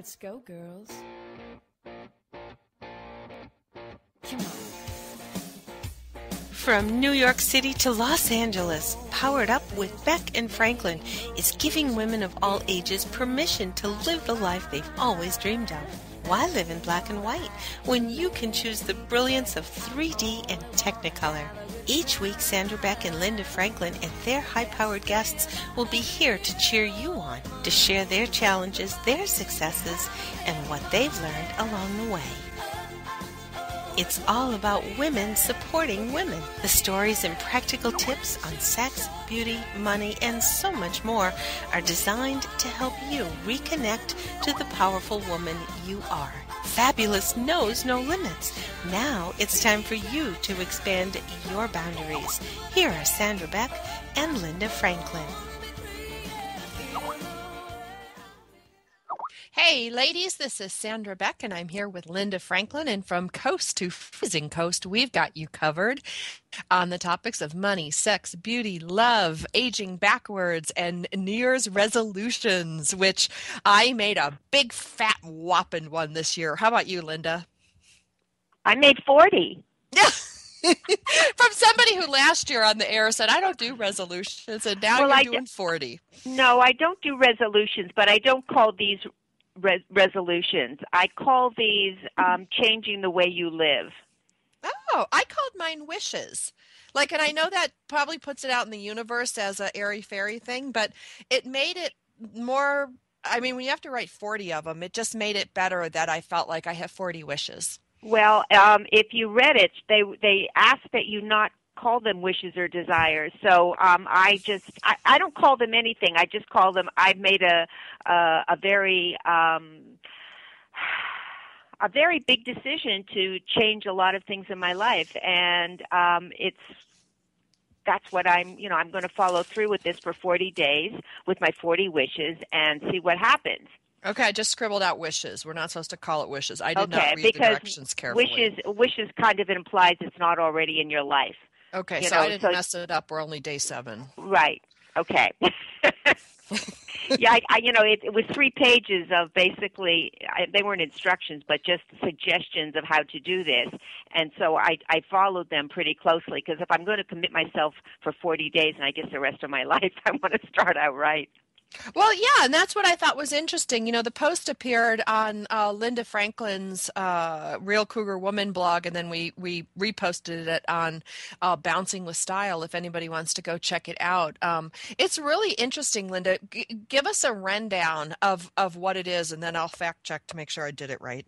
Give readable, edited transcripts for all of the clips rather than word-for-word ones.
Let's go, girls. Come on. From New York City to Los Angeles, Powered Up with Beck and Franklin is giving women of all ages permission to live the life they've always dreamed of. Why live in black and white when you can choose the brilliance of 3D and Technicolor? Each week, Sandra Beck and Linda Franklin and their high-powered guests will be here to cheer you on, to share their challenges, their successes, and what they've learned along the way. It's all about women supporting women. The stories and practical tips on sex, beauty, money, and so much more are designed to help you reconnect to the powerful woman you are. Fabulous knows no limits. Now it's time for you to expand your boundaries. Here are Sandra Beck and Linda Franklin. Hey, ladies, this is Sandra Beck, and I'm here with Linda Franklin. And from coast to freezing coast, we've got you covered on the topics of money, sex, beauty, love, aging backwards, and New Year's resolutions, which I made a big, fat, whopping one this year. How about you, Linda? I made 40. Yeah. From somebody who last year on the air said, I don't do resolutions, and now you're doing 40. No, I don't do resolutions, but I don't call these resolutions. I call these changing the way you live. Oh, I called mine wishes. And I know that probably puts it out in the universe as a airy-fairy thing, but it made it more, when you have to write 40 of them, it just made it better that I felt like I have 40 wishes. Well, if you read it, they ask that you not call them wishes or desires. So I don't call them anything. I just call them. I've made a very big decision to change a lot of things in my life, and that's what I'm going to follow through with this for 40 days with my 40 wishes and see what happens. Okay, I just scribbled out wishes. We're not supposed to call it wishes. I did not read the directions carefully. Wishes kind of implies it's not already in your life. Okay, so I didn't mess it up. We're only day 7. Right. Okay. Yeah, it was 3 pages of basically, they weren't instructions, but just suggestions of how to do this. And so I followed them pretty closely because if I'm going to commit myself for 40 days and I guess the rest of my life, I want to start out right. Well, yeah, and that's what I thought was interesting. The post appeared on Linda Franklin's Real Cougar Woman blog, and then we reposted it on Bouncing with Style if anybody wants to go check it out. It's really interesting, Linda. Give us a rundown of what it is, and then I'll fact check to make sure I did it right.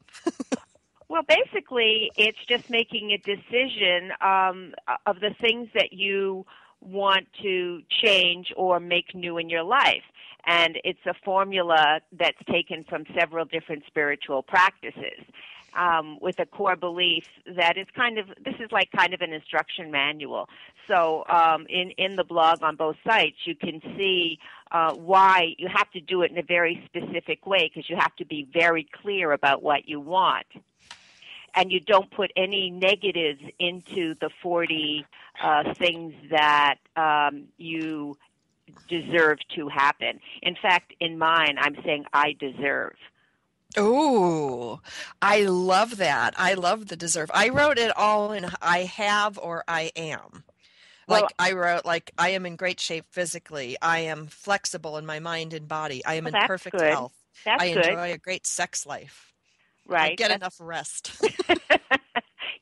Well, basically, it's just making a decision of the things that you want to change or make new in your life. And it's a formula that's taken from several different spiritual practices with a core belief that it's this is like kind of an instruction manual. So in the blog on both sites, you can see why you have to do it in a very specific way because you have to be very clear about what you want. And you don't put any negatives into the 40 things that you deserve to happen. In fact, in mine, I'm saying I deserve. Oh, I love that. I love the deserve. I wrote it all in I have or I am. I wrote, I am in great shape physically. I am flexible in my mind and body. I am in perfect health. I enjoy a great sex life. Right. I get enough rest.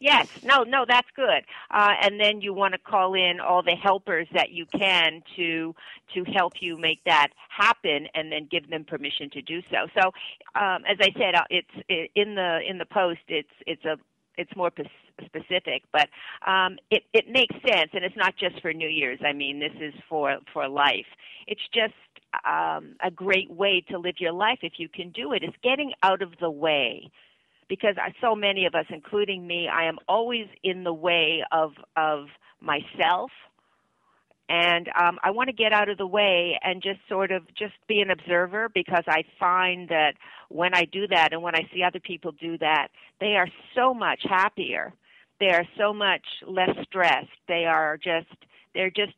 Yes. No, that's good. And then you want to call in all the helpers that you can to help you make that happen, and then give them permission to do so. So, as I said, it's in the post. It's more specific, but it makes sense, and it's not just for New Year's. This is for life. It's just a great way to live your life if you can do it. Is getting out of the way. Because so many of us, including me, I am always in the way of myself, and I want to get out of the way and just be an observer, because I find that when I do that and when I see other people do that, they are so much happier. They are so much less stressed. They're just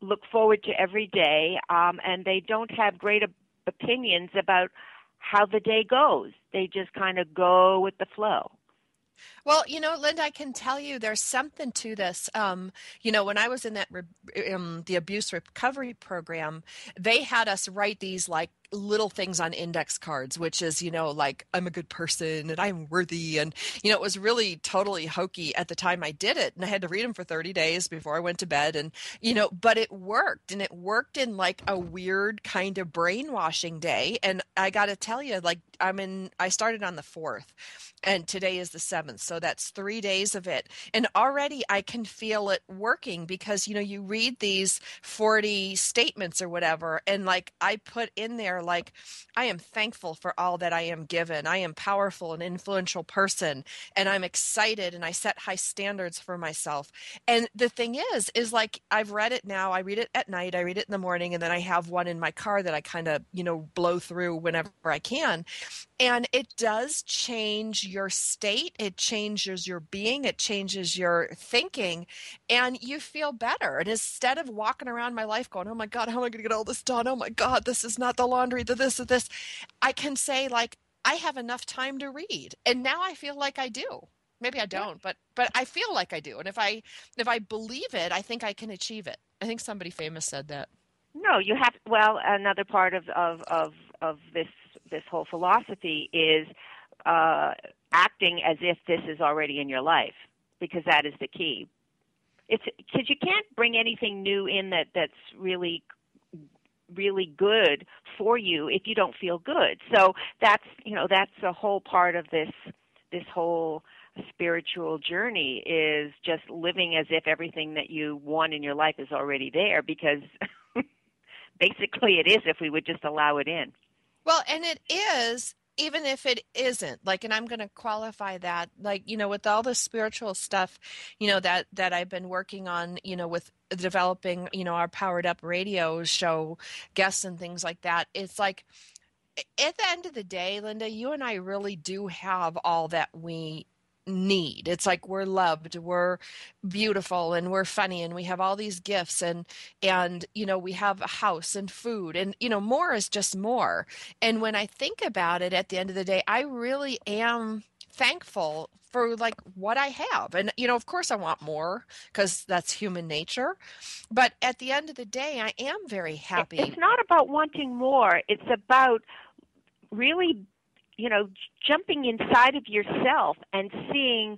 look forward to every day, and they don't have great opinions about how the day goes. They just kind of go with the flow. Well, Linda, I can tell you there's something to this. When I was in that the abuse recovery program, they had us write these like little things on index cards, which is, like I'm a good person and I'm worthy. And, it was really totally hokey at the time I did it. And I had to read them for 30 days before I went to bed. And, but it worked. And it worked in like a weird kind of brainwashing day. And I got to tell you, like, I started on the 4th. And today is the 7th. So that's 3 days of it. And already I can feel it working because, you read these 40 statements or whatever. And like I put in there, like, I am thankful for all that I am given. I am powerful and influential person. And I'm excited and I set high standards for myself. And the thing is like I've read it now. I read it at night. I read it in the morning. And then I have one in my car that I kind of, blow through whenever I can. And it does change your state. It changes your being. It changes your thinking. And you feel better. And instead of walking around my life going, oh my God, how am I going to get all this done? Oh my God, this is not the laundry, the this, or this. I can say, like, I have enough time to read. And now I feel like I do. Maybe I don't, but I feel like I do. And if I believe it, I think I can achieve it. I think somebody famous said that. No, you have. Well, another part of this whole philosophy is acting as if this is already in your life, because that is the key. It's because you can't bring anything new in that's really good for you if you don't feel good. So that's a whole part of this whole spiritual journey is just living as if everything that you want in your life is already there, because basically it is if we would just allow it in. Well, and it is, even if it isn't, like, and I'm going to qualify that, like, with all the spiritual stuff, that I've been working on, with developing, our Powered Up radio show guests and things like that. It's like, at the end of the day, Linda, you and I really do have all that we need. It's like we're loved, we're beautiful, and we're funny, and we have all these gifts, and we have a house and food, and more is just more. And when I think about it, at the end of the day, I really am thankful for like what I have. And of course I want more, because that's human nature, but at the end of the day, I am very happy. It's not about wanting more. It's about really jumping inside of yourself and seeing,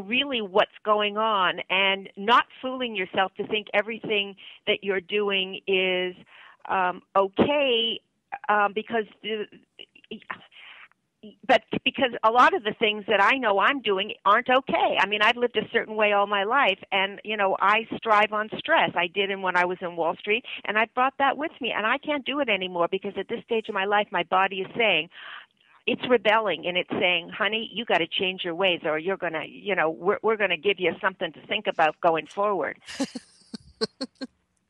really what's going on, and not fooling yourself to think everything that you're doing is okay, because a lot of the things that I know I'm doing aren't okay. I mean, I've lived a certain way all my life, and, I strive on stress. I did when I was in Wall Street, and I brought that with me, and I can't do it anymore, because at this stage of my life, my body is saying, it's rebelling, and it's saying, honey, you got to change your ways, or you're going to, we're going to give you something to think about going forward.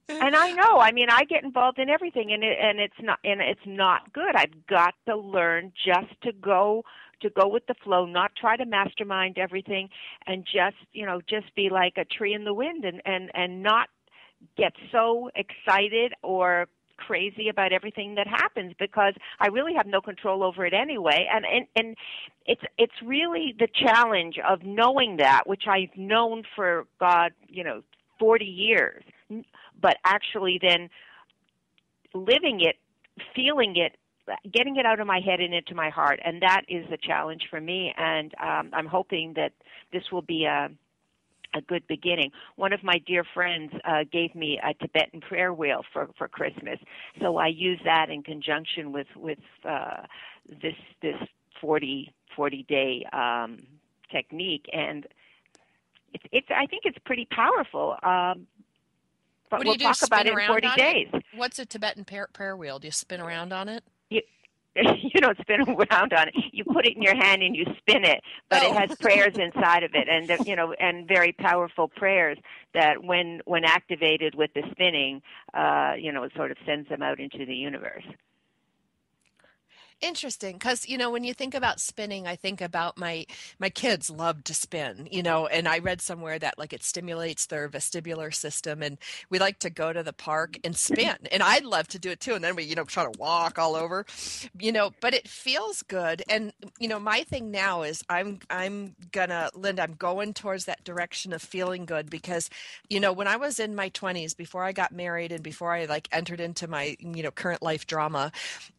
And I know, I mean, I get involved in everything, and it's not good. I've got to learn just to go with the flow, not try to mastermind everything, and just be like a tree in the wind, and not get so excited or crazy about everything that happens, because I really have no control over it anyway. And it's really the challenge of knowing that, which I've known for 40 years, but actually then living it, feeling it, getting it out of my head and into my heart. And that is the challenge for me. And I'm hoping that this will be a good beginning. One of my dear friends gave me a Tibetan prayer wheel for Christmas, so I use that in conjunction with this 40 day technique, and it's I think it's pretty powerful. But we'll talk about it in 40 days. What's a Tibetan prayer wheel? Do you spin around on it? You don't spin around on it. You put it in your hand and you spin it, but It has prayers inside of it, and and very powerful prayers that when activated with the spinning, it sort of sends them out into the universe. Interesting, because when you think about spinning, I think about my kids love to spin, and I read somewhere that like it stimulates their vestibular system, and we like to go to the park and spin, and I'd love to do it too, and then we try to walk all over, but it feels good, and my thing now is I'm gonna, Linda, I'm going towards that direction of feeling good because when I was in my 20s, before I got married and before I like entered into my current life drama,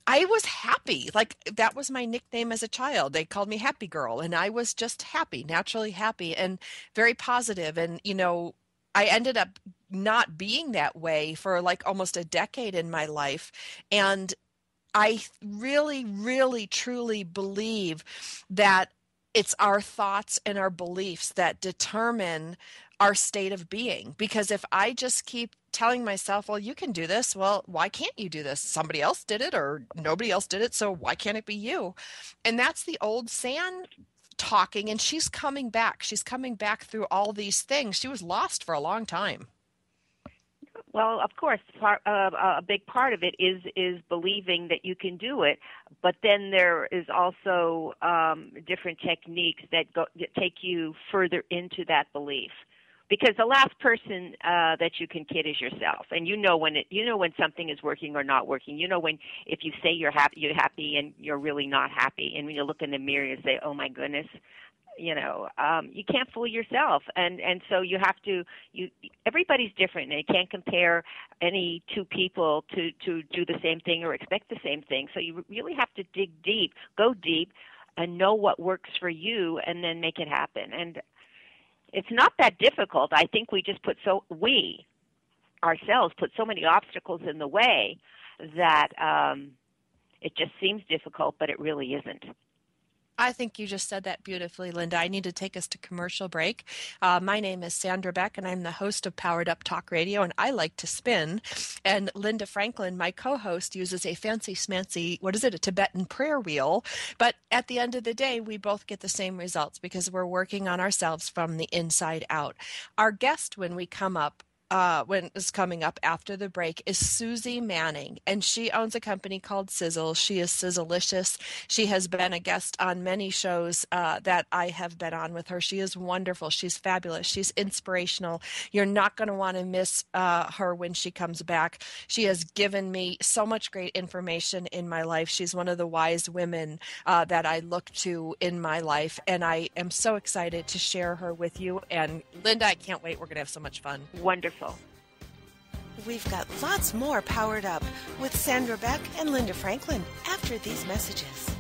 I was happy. Like that was my nickname as a child. They called me Happy Girl, and I was just happy, naturally happy and very positive. And, I ended up not being that way for like almost a decade in my life. And I really, really, truly believe that it's our thoughts and our beliefs that determine our state of being. Because if I just keep telling myself, well, you can do this, well, why can't you do this? Somebody else did it or nobody else did it, so why can't it be you? And that's the old San talking, and she's coming back. She's coming back through all these things. She was lost for a long time. Well, of course, a big part of it is believing that you can do it, but then there is also different techniques that take you further into that belief. Because the last person that you can kid is yourself, and when something is working or not working. If you say you're happy and you're really not happy, and when you look in the mirror and say, "Oh my goodness," you can't fool yourself, and so you have to. Everybody's different, and you can't compare any two people to do the same thing or expect the same thing. So you really have to dig deep, go deep, and know what works for you, and then make it happen. And it's not that difficult. I think we just we ourselves put so many obstacles in the way that it just seems difficult, but it really isn't. I think you just said that beautifully, Linda. I need to take us to commercial break. My name is Sandra Beck, and I'm the host of Powered Up Talk Radio, and I like to spin. And Linda Franklin, my co-host, uses a fancy smancy, a Tibetan prayer wheel. But at the end of the day, we both get the same results because we're working on ourselves from the inside out. Our guest, when is coming up after the break, is Suzy Manning, and she owns a company called Sizzle. She is Sizzleicious. She has been a guest on many shows that I have been on with her. She is wonderful. She's fabulous. She's inspirational. You're not going to want to miss her when she comes back. She has given me so much great information in my life. She's one of the wise women that I look to in my life, and I am so excited to share her with you. And Linda, I can't wait. We're going to have so much fun. Wonderful. We've got lots more Powered Up with Sandra Beck and Linda Franklin after these messages.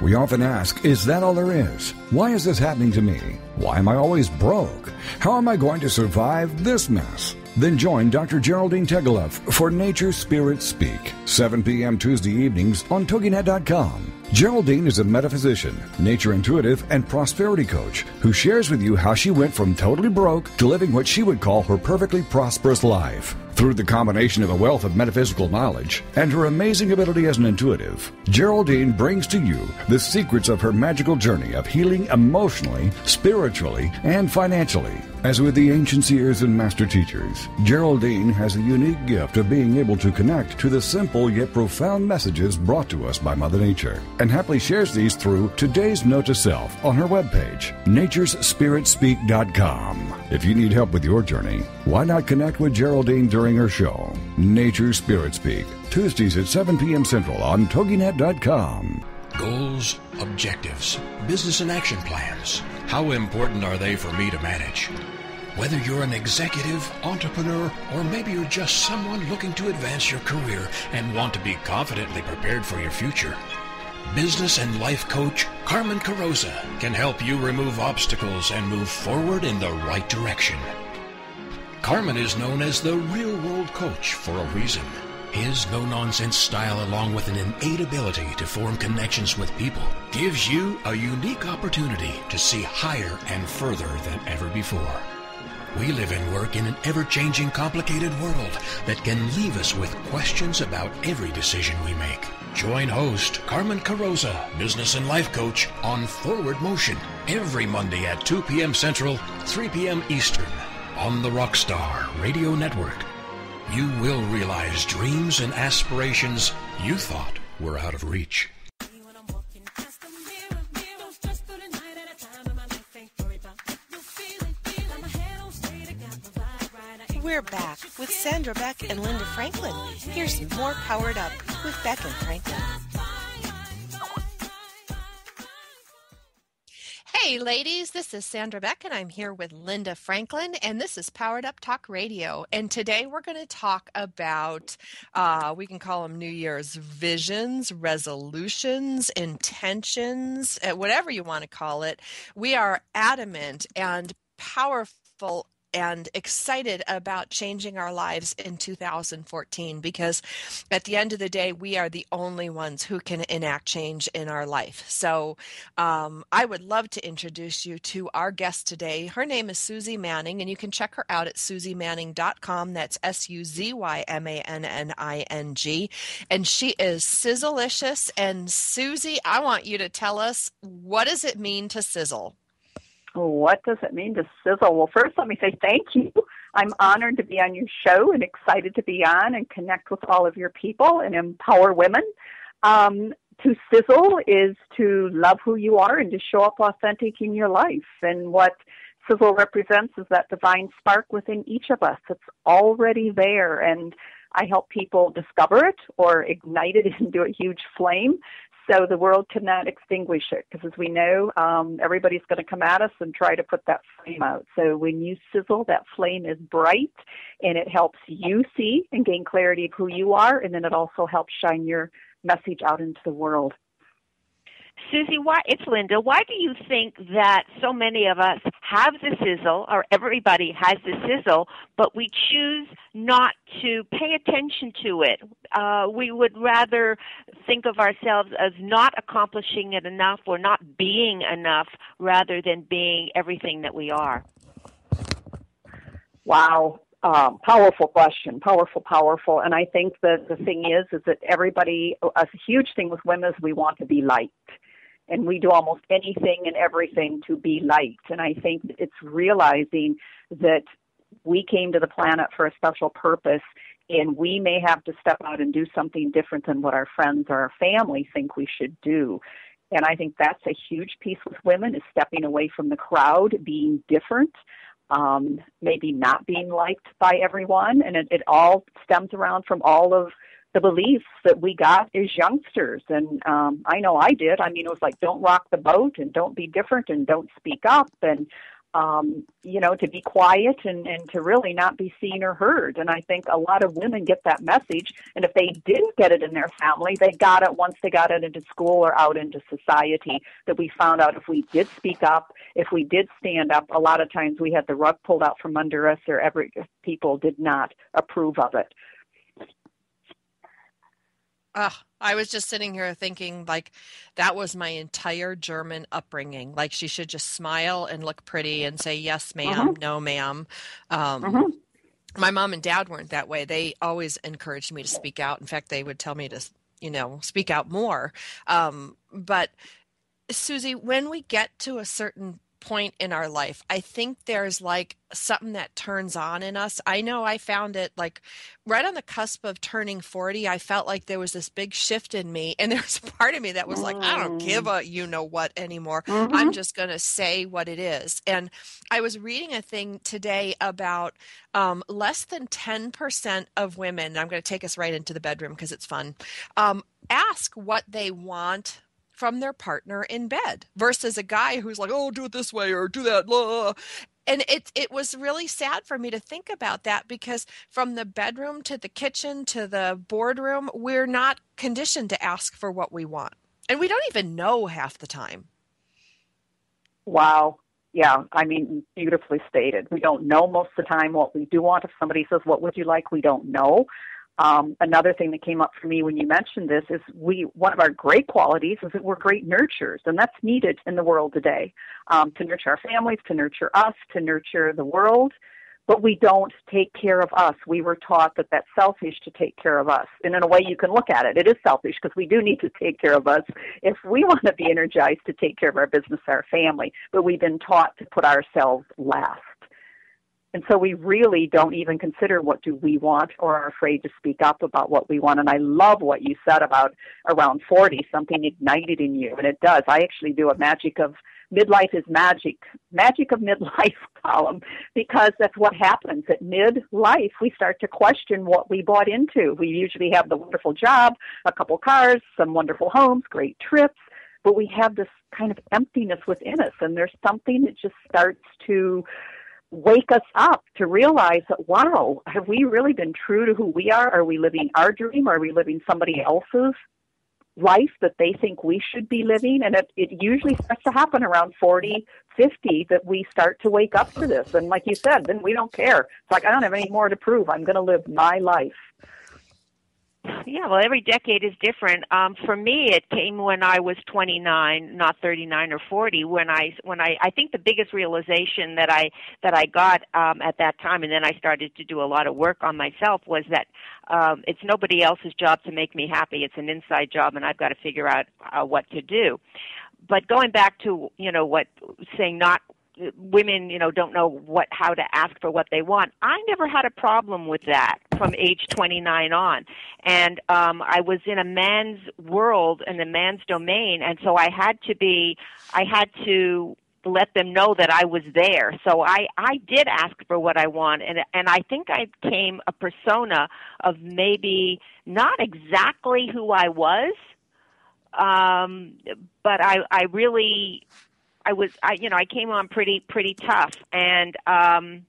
We often ask, is that all there is? Why is this happening to me? Why am I always broke? How am I going to survive this mess? Then join Dr. Geraldine Tegeloff for Nature Spirit Speak, 7 p.m. Tuesday evenings on TogiNet.com. Geraldine is a metaphysician, nature intuitive, and prosperity coach who shares with you how she went from totally broke to living what she would call her perfectly prosperous life. Through the combination of a wealth of metaphysical knowledge and her amazing ability as an intuitive, Geraldine brings to you the secrets of her magical journey of healing emotionally, spiritually, and financially. As with the ancient seers and master teachers, Geraldine has a unique gift of being able to connect to the simple yet profound messages brought to us by Mother Nature, and happily shares these through today's note to self on her webpage, naturespiritspeak.com. If you need help with your journey, why not connect with Geraldine during her show, Nature Spirit Speak, Tuesdays at 7 p.m. Central on TogiNet.com. Goals, objectives, business and action plans. How important are they for me to manage? Whether you're an executive, entrepreneur, or maybe you're just someone looking to advance your career and want to be confidently prepared for your future, business and life coach Carmen Carroza can help you remove obstacles and move forward in the right direction. Carmen is known as the real-world coach for a reason. His no-nonsense style, along with an innate ability to form connections with people, gives you a unique opportunity to see higher and further than ever before. We live and work in an ever-changing, complicated world that can leave us with questions about every decision we make. Join host Carmen Carroza, business and life coach, on Forward Motion every Monday at 2 p.m. Central, 3 p.m. Eastern on the Rockstar Radio Network. You will realize dreams and aspirations you thought were out of reach. We're back with Sandra Beck and Linda Franklin. Here's more Powered Up with Beck and Franklin. Hey ladies, this is Sandra Beck and I'm here with Linda Franklin and this is Powered Up Talk Radio. And today we're going to talk about, we can call them New Year's visions, resolutions, intentions, whatever you want to call it. We are adamant and powerful and excited about changing our lives in 2014 because at the end of the day, we are the only ones who can enact change in our life. So I would love to introduce you to our guest today. Her name is Suzy Manning, and you can check her out at suzymanning.com. That's SUZYMANNING. And she is sizzleicious. And Suzy, I want you to tell us, what does it mean to sizzle? What does it mean to sizzle? Well, first, let me say thank you. I'm honored to be on your show and excited to be on and connect with all of your people and empower women. To sizzle is to love who you are and to show up authentic in your life. And what sizzle represents is that divine spark within each of us. It's already there, and I help people discover it or ignite it into a huge flame, so the world cannot extinguish it, because as we know, everybody's going to come at us and try to put that flame out. So when you sizzle, that flame is bright, and it helps you see and gain clarity of who you are, and then it also helps shine your message out into the world. Suzy, it's Linda. Why do you think that so many of us have the sizzle, or everybody has the sizzle, but we choose not to pay attention to it? We would rather think of ourselves as not accomplishing it enough or not being enough rather than being everything that we are. Wow. Powerful question. Powerful. And I think that the thing is that everybody, a huge thing with women is we want to be liked. And we do almost anything and everything to be liked. And I think it's realizing that we came to the planet for a special purpose, and we may have to step out and do something different than what our friends or our family think we should do. And I think that's a huge piece with women, is stepping away from the crowd, being different, maybe not being liked by everyone. And it all stems around from all of the beliefs that we got as youngsters. And I know I did. I mean, it was like, don't rock the boat and don't be different and don't speak up and, to be quiet and to really not be seen or heard. And I think a lot of women get that message. And if they didn't get it in their family, they got it once they got it into school or out into society, that we found out if we did speak up, if we did stand up, a lot of times we had the rug pulled out from under us, or people did not approve of it. I was just sitting here thinking, like, that was my entire German upbringing. Like, she should just smile and look pretty and say, yes, ma'am, no, ma'am. My mom and dad weren't that way. They always encouraged me to speak out. In fact, they would tell me to, speak out more. But Suzy, when we get to a certain point in our life, I think there's like something that turns on in us. I know I found it like right on the cusp of turning 40. I felt like there was this big shift in me, and there's a part of me that was like, I don't give a what anymore. I'm just going to say what it is. And I was reading a thing today about less than 10% of women, and I'm going to take us right into the bedroom because it's fun, ask what they want from their partner in bed, versus a guy who's like, oh, do it this way or do that. Blah. And it was really sad for me to think about that, because from the bedroom to the kitchen to the boardroom, we're not conditioned to ask for what we want. And we don't even know half the time. Wow. Yeah, I mean, beautifully stated. We don't know most of the time what we do want. If somebody says, what would you like? We don't know. Another thing that came up for me when you mentioned this is one of our great qualities is that we're great nurturers, and that's needed in the world today, to nurture our families, to nurture us, to nurture the world. but we don't take care of us. We were taught that that's selfish to take care of us. And in a way, you can look at it. It is selfish because we do need to take care of us if we want to be energized to take care of our business, our family. But we've been taught to put ourselves last. And so we really don't even consider what do we want or are afraid to speak up about what we want. And I love what you said about around 40, something ignited in you. And it does. I actually do a magic of midlife is magic of midlife column, because that's what happens at midlife. We start to question what we bought into. We usually have the wonderful job, a couple cars, some wonderful homes, great trips, but we have this kind of emptiness within us. And there's something that just starts to wake us up to realize that, wow, have we really been true to who we are? Are we living our dream? Are we living somebody else's life that they think we should be living? And it usually starts to happen around 40, 50 that we start to wake up to this. And like you said, then we don't care. It's like, I don't have any more to prove. I'm going to live my life. Yeah, well, every decade is different. For me, it came when I was 29, not 39 or 40. When I think the biggest realization that I got at that time, and then I started to do a lot of work on myself, was that it's nobody else's job to make me happy. It's an inside job, and I've got to figure out what to do. But going back to what saying not. Women, don't know how to ask for what they want. I never had a problem with that from age 29 on. And I was in a man's world, in a man's domain, and so I had to let them know that I was there. So I did ask for what I want, and I think I became a persona of maybe not exactly who I was, but I came on pretty tough, and I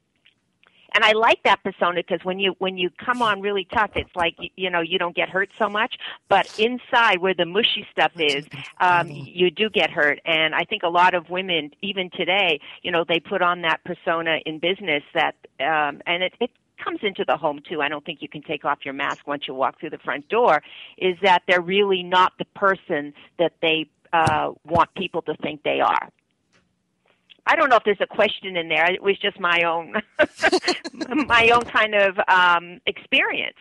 like that persona because when you come on really tough, it's like you don't get hurt so much, but inside where the mushy stuff is, you do get hurt. And I think a lot of women, even today, they put on that persona in business that, and it comes into the home too. I don't think you can take off your mask once you walk through the front door. Is that they're really not the person that they want people to think they are. I don't know if there's a question in there. It was just my own kind of experience.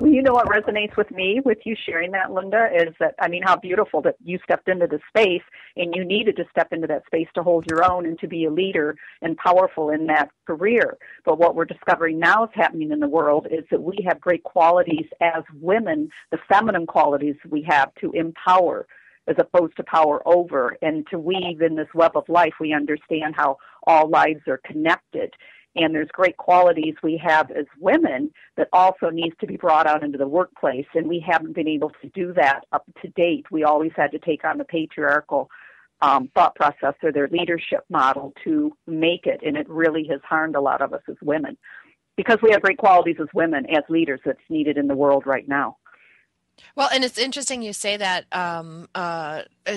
Well, what resonates with me, with you sharing that, Linda, is that, how beautiful that you stepped into the space, and you needed to step into that space to hold your own and to be a leader and powerful in that career. But what we're discovering now is happening in the world is that we have great qualities as women, the feminine qualities we have to empower, as opposed to power over, and to weave in this web of life. We understand how all lives are connected, and there's great qualities we have as women that also needs to be brought out into the workplace, and we haven't been able to do that up to date. We always had to take on the patriarchal thought process or their leadership model to make it, and it really has harmed a lot of us as women because we have great qualities as women, as leaders, that's needed in the world right now. Well, and it's interesting you say that,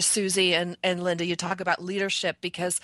Suzy and Linda, you talk about leadership because,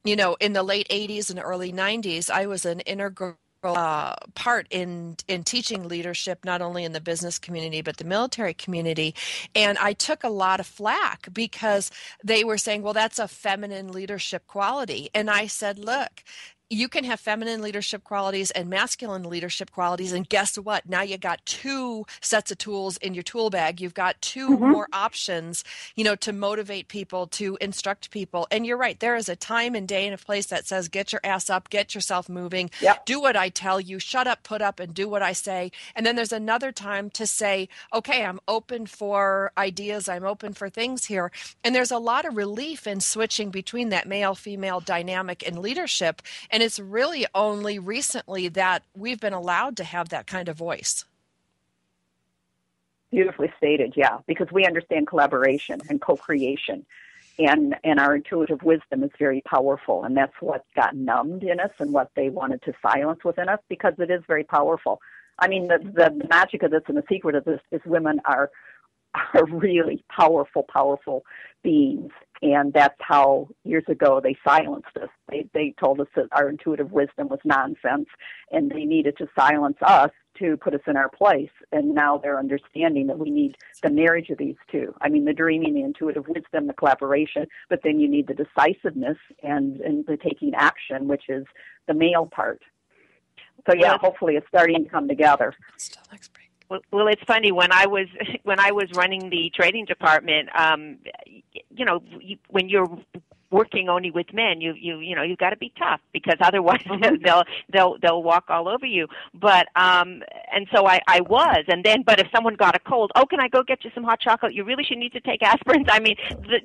in the late 80s and early 90s, I was an integral part in teaching leadership, not only in the business community, but the military community. And I took a lot of flack because they were saying, well, that's a feminine leadership quality. And I said, look, you can have feminine leadership qualities and masculine leadership qualities. And guess what? Now you got two sets of tools in your tool bag. You've got two more options, to motivate people, to instruct people. And you're right. There is a time and day and a place that says, get your ass up, get yourself moving, do what I tell you, shut up, put up, and do what I say. And then there's another time to say, okay, I'm open for ideas. I'm open for things here. And there's a lot of relief in switching between that male-female dynamic in leadership. And it's really only recently that we've been allowed to have that kind of voice. Beautifully stated, yeah, because we understand collaboration and co-creation, and our intuitive wisdom is very powerful, and that's what got numbed in us and what they wanted to silence within us, because it is very powerful. The magic of this and the secret of this is women are really powerful beings. And that's how, years ago, they silenced us. They told us that our intuitive wisdom was nonsense, and they needed to silence us to put us in our place. And now they're understanding that we need the marriage of these two. The dreaming, the intuitive wisdom, the collaboration, but then you need the decisiveness and the taking action, which is the male part. So yeah, hopefully it's starting to come together. Still next break. Well, it's funny when I was running the trading department. When you're working only with men, you got to be tough, because otherwise they'll walk all over you. But and so I was, and then but if someone got a cold, can I go get you some hot chocolate? You really should need to take aspirins. I mean,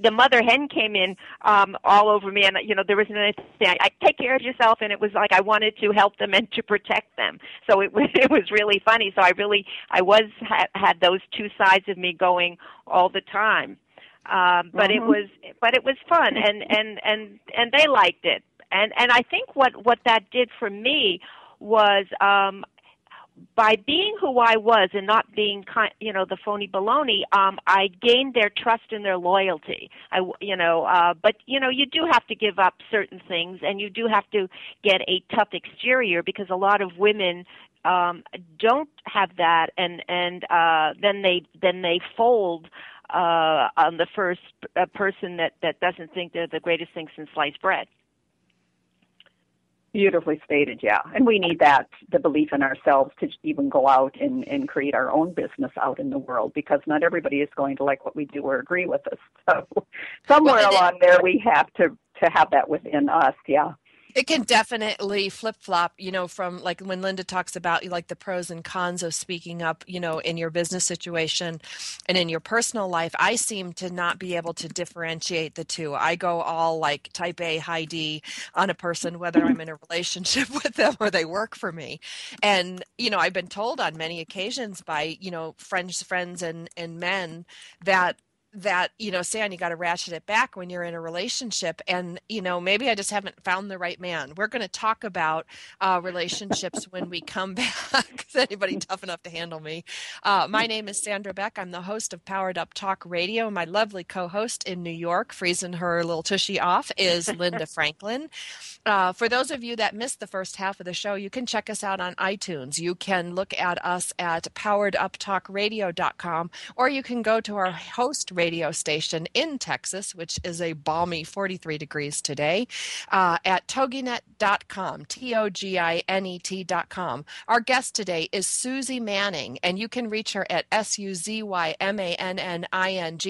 the mother hen came in all over me, and there was no I take care of yourself, and it was like I wanted to help them and to protect them. So it was really funny. So had those two sides of me going all the time. But it was fun, and they liked it, and I think what that did for me was by being who I was and not being the phony baloney, I gained their trust and their loyalty. But you do have to give up certain things, and you do have to get a tough exterior, because a lot of women don't have that, and then they fold on the first person that doesn't think they're the greatest thing since sliced bread. Beautifully stated, yeah. And we need that, the belief in ourselves, to even go out and create our own business out in the world, because not everybody is going to like what we do or agree with us. So somewhere along there we have to have that within us, yeah. It can definitely flip-flop, from like when Linda talks about like the pros and cons of speaking up, in your business situation and in your personal life. I seem to not be able to differentiate the two. I go all like type A, high D on a person, whether I'm in a relationship with them or they work for me. And, I've been told on many occasions by, friends and men that Siena, you got to ratchet it back when you're in a relationship. And, maybe I just haven't found the right man. We're going to talk about relationships when we come back. Is anybody tough enough to handle me? My name is Sandra Beck. I'm the host of Powered Up Talk Radio. My lovely co-host in New York, freezing her little tushy off, is Linda Franklin. For those of you that missed the first half of the show, you can check us out on iTunes. You can look at us at powereduptalkradio.com, or you can go to our host radio station in Texas, which is a balmy 43 degrees today, at toginet.com, TOGINET.com. Our guest today is Suzy Manning, and you can reach her at SUZYMANNING.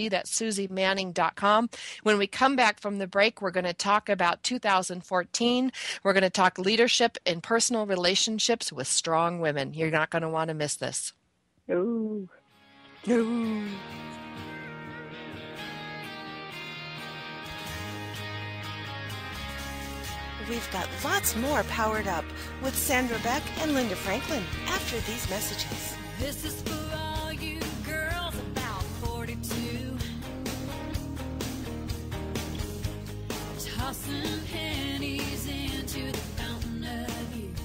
That's SuzyManning.com. When we come back from the break, we're going to talk about 2014. We're going to talk leadership and personal relationships with strong women. You're not going to want to miss this. Ooh. Ooh. We've got lots more Powered Up with Sandra Beck and Linda Franklin after these messages. This is for all you girls about 42. Tossing pennies into the fountain of youth.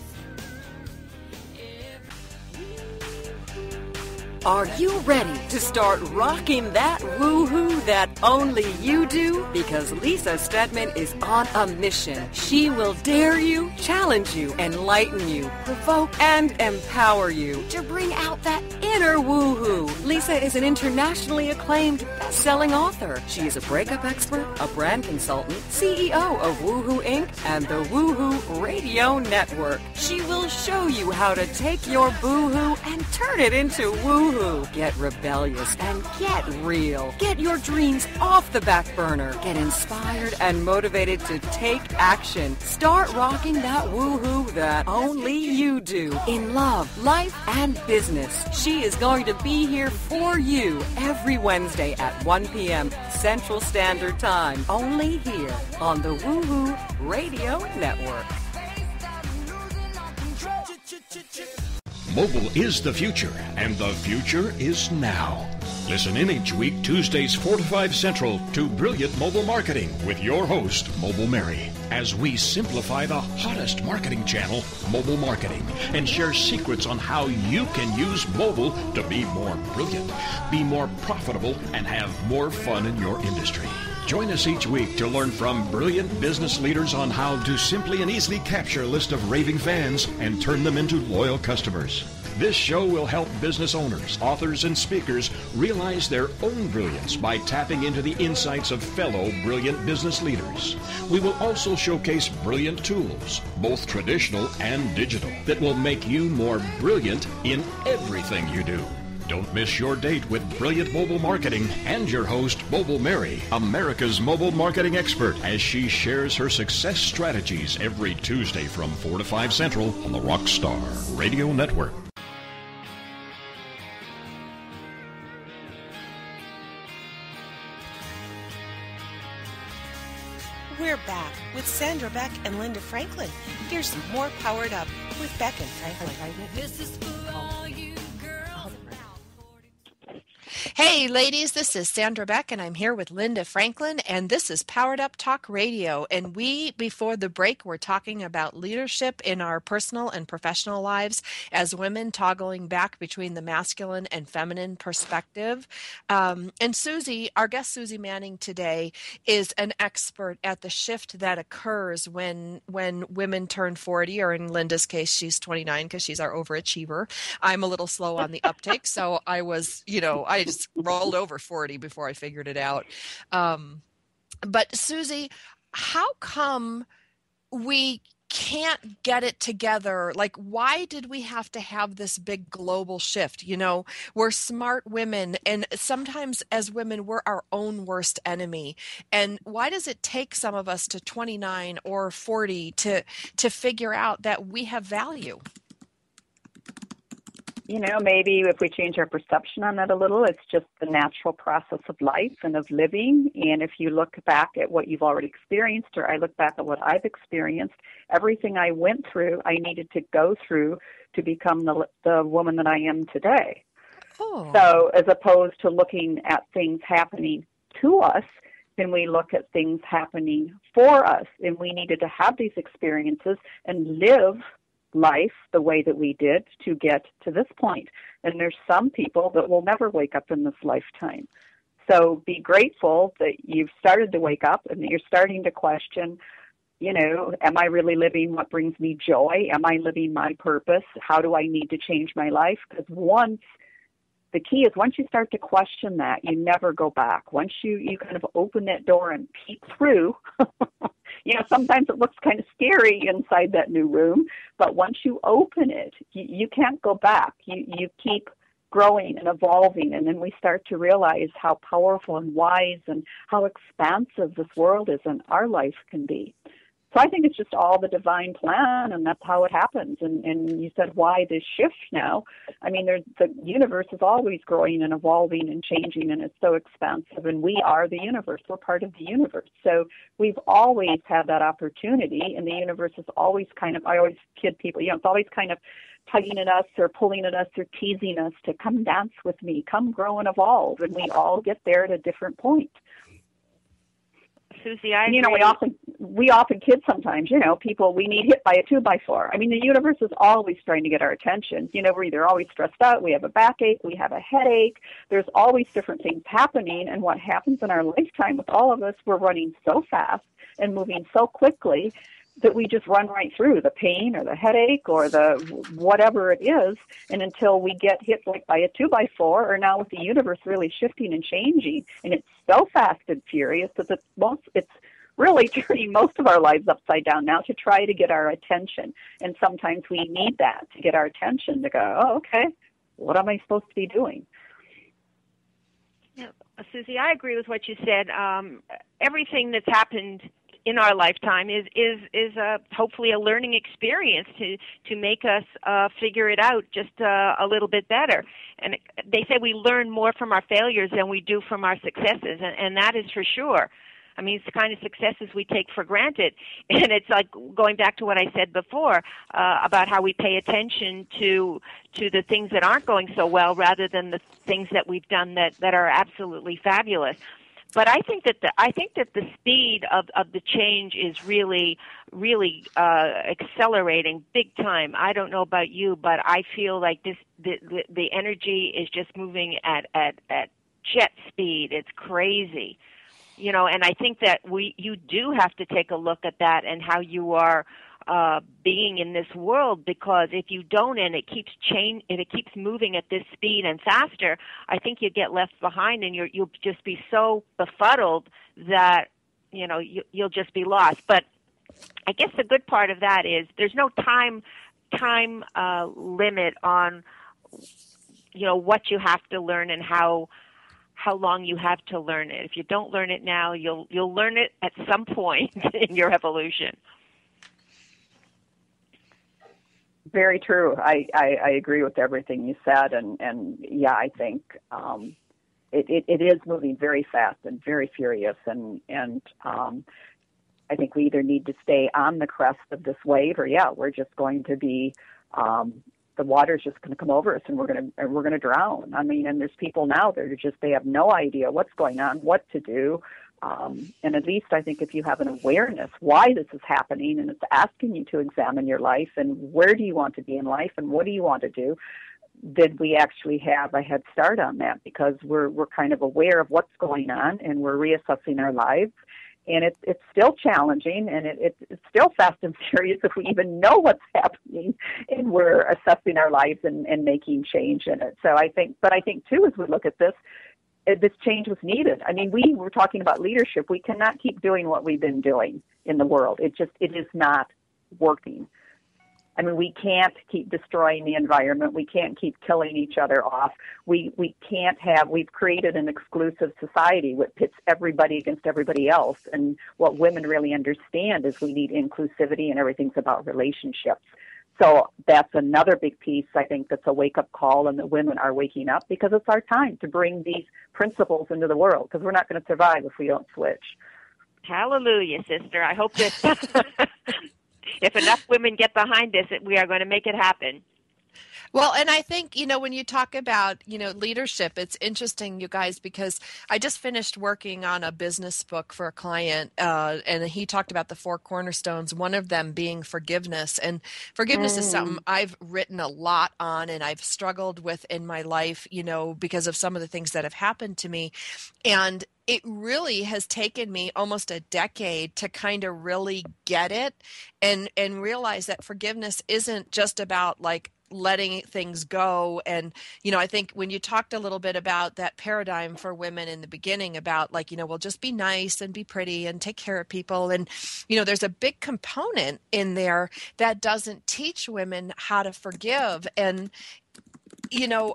Are you ready to start rocking that woo-hoo that only you do? Because Lisa Stedman is on a mission. She will dare you, challenge you, enlighten you, provoke, and empower you to bring out that inner woo-hoo. Lisa is an internationally acclaimed best-selling author. She is a breakup expert, a brand consultant, CEO of Woohoo Inc. and the Woohoo Radio Network. She will show you how to take your boo-hoo and turn it into woo-hoo. Get rebellious and get real. Get your dreams off the back burner. Get inspired and motivated to take action. Start rocking that woohoo that only you do in love, life, and business. She is going to be here for you every Wednesday at 1 p.m. Central Standard Time. Only here on the Woohoo Radio Network. Mobile is the future, and the future is now. Listen in each week, Tuesdays 4 to 5 Central, to Brilliant Mobile Marketing with your host, Mobile Mary, as we simplify the hottest marketing channel, mobile marketing, and share secrets on how you can use mobile to be more brilliant, be more profitable, and have more fun in your industry. Join us each week to learn from brilliant business leaders on how to simply and easily capture a list of raving fans and turn them into loyal customers. This show will help business owners, authors, and speakers realize their own brilliance by tapping into the insights of fellow brilliant business leaders. We will also showcase brilliant tools, both traditional and digital, that will make you more brilliant in everything you do. Don't miss your date with brilliant mobile marketing and your host, Mobile Mary, America's mobile marketing expert, as she shares her success strategies every Tuesday from 4 to 5 Central on the Rockstar Radio Network. We're back with Sandra Beck and Linda Franklin. Here's more Powered Up with Beck and Franklin. This is for all you girls around 40. Hey, ladies, this is Sandra Beck, and I'm here with Linda Franklin, and this is Powered Up Talk Radio. And before the break, we're talking about leadership in our personal and professional lives as women, toggling back between the masculine and feminine perspective. And Suzy, our guest Suzy Manning today, is an expert at the shift that occurs when women turn 40, or in Linda's case, she's 29 because she's our overachiever. I'm a little slow on the uptake, so I was, I just rolled over 40 before I figured it out. But Suzy, how come we can't get it together? Like, why did we have to have this big global shift? We're smart women, and sometimes as women, we're our own worst enemy. And why does it take some of us to 29 or 40 to figure out that we have value? Maybe if we change our perception on that a little, it's just the natural process of life and of living. And if you look back at what you've already experienced, or I look back at what I've experienced, everything I went through, I needed to go through to become the woman that I am today. Oh. So as opposed to looking at things happening to us, then we look at things happening for us. And we needed to have these experiences and live life the way that we did to get to this point. And there's some people that will never wake up in this lifetime. So be grateful that you've started to wake up and that you're starting to question, am I really living what brings me joy? Am I living my purpose? How do I need to change my life? Because the key is once you start to question that, you never go back. Once you kind of open that door and peek through, sometimes it looks kind of scary inside that new room, but once you open it, you can't go back. You keep growing and evolving, and then we start to realize how powerful and wise and how expansive this world is and our life can be. So I think it's just all the divine plan, and that's how it happens. And you said, why this shift now? I mean, the universe is always growing and evolving and changing, and it's so expansive. And we are the universe. We're part of the universe. So we've always had that opportunity, and the universe is always I always kid people, it's always kind of tugging at us or pulling at us or teasing us to come dance with me, come grow and evolve. And we all get there at a different point. Suzy, I agree. We often kid sometimes, people, we need hit by a 2x4. I mean, the universe is always trying to get our attention. We're either always stressed out, we have a backache, we have a headache. There's always different things happening. And what happens in our lifetime with all of us, we're running so fast and moving so quickly that we just run right through the pain or the headache or the whatever it is. And until we get hit like by a 2x4, or now with the universe really shifting and changing, and it's so fast and furious that it's really turning most of our lives upside down now to try to get our attention. And sometimes we need that to get our attention to go, oh, okay, what am I supposed to be doing? Yeah, Suzy, I agree with what you said. Everything that's happened in our lifetime is hopefully a learning experience to make us figure it out just a little bit better. And they say we learn more from our failures than we do from our successes, and that is for sure. I mean, it's the kind of successes we take for granted. And it's like going back to what I said before about how we pay attention to the things that aren't going so well rather than the things that we've done that are absolutely fabulous. But I think that the speed of the change is really accelerating big time. I don't know about you, but I feel like the energy is just moving at jet speed. It's crazy. And I think that you do have to take a look at that and how you are being in this world, because if you don't, and it keeps moving at this speed and faster, I think you get left behind, and you'll just be so befuddled that you'll just be lost. But I guess the good part of that is there's no time limit on what you have to learn and how long you have to learn it. If you don't learn it now, you'll learn it at some point in your evolution. Very true. I agree with everything you said, and yeah, I think it is moving very fast and very furious, and I think we either need to stay on the crest of this wave, or we're just going to be the water's just going to come over us, and we're going to drown. I mean, and there's people now that are they have no idea what's going on, what to do. And at least I think if you have an awareness why this is happening, and it's asking you to examine your life and where do you want to be in life and what do you want to do, then we actually have a head start on that, because we're kind of aware of what's going on and we're reassessing our lives. And it's still challenging, and it's still fast and furious if we even know what's happening, and we're assessing our lives and making change in it. So I think too, as we look at this change was needed. I mean, we were talking about leadership. We cannot keep doing what we've been doing in the world. It is not working. I mean, we can't keep destroying the environment. We can't keep killing each other off. We've created an exclusive society which pits everybody against everybody else. And what women really understand is we need inclusivity, and everything's about relationships. So that's another big piece, I think, that's a wake-up call, and that women are waking up, because it's our time to bring these principles into the world, because we're not going to survive if we don't switch. Hallelujah, sister. I hope that if enough women get behind this, we are going to make it happen. Well, and I think, when you talk about, leadership, it's interesting, you guys, because I just finished working on a business book for a client, and he talked about the 4 cornerstones, one of them being forgiveness. And forgiveness is something I've written a lot on, and I've struggled with in my life, because of some of the things that have happened to me. And it really has taken me almost a decade to kind of really get it and realize that forgiveness isn't just about letting things go. And, I think when you talked a little bit about that paradigm for women in the beginning about we'll just be nice and be pretty and take care of people. And, there's a big component in there that doesn't teach women how to forgive. And,